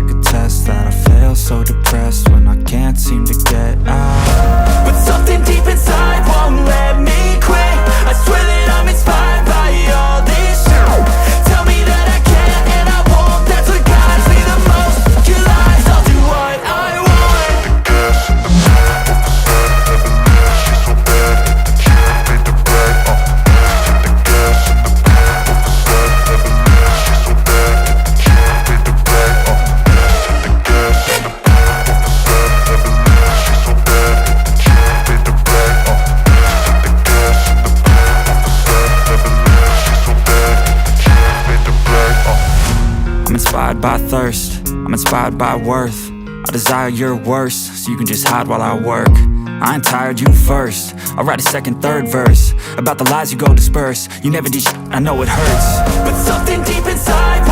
like a test that I fail, so depressed when I can't seem to get out. But something deep inside won't let me quit. I swear that I'm inspired by all this shit. Tell me that I can't and I won't. That's what guides me the most. Your lies, I'll do what I want. I'm inspired by thirst, I'm inspired by worth. I desire your worst, so you can just hide while I work. I ain't tired, you first. I'll write a second, third verse about the lies you go disperse. You never did shit, I know it hurts. But something deep inside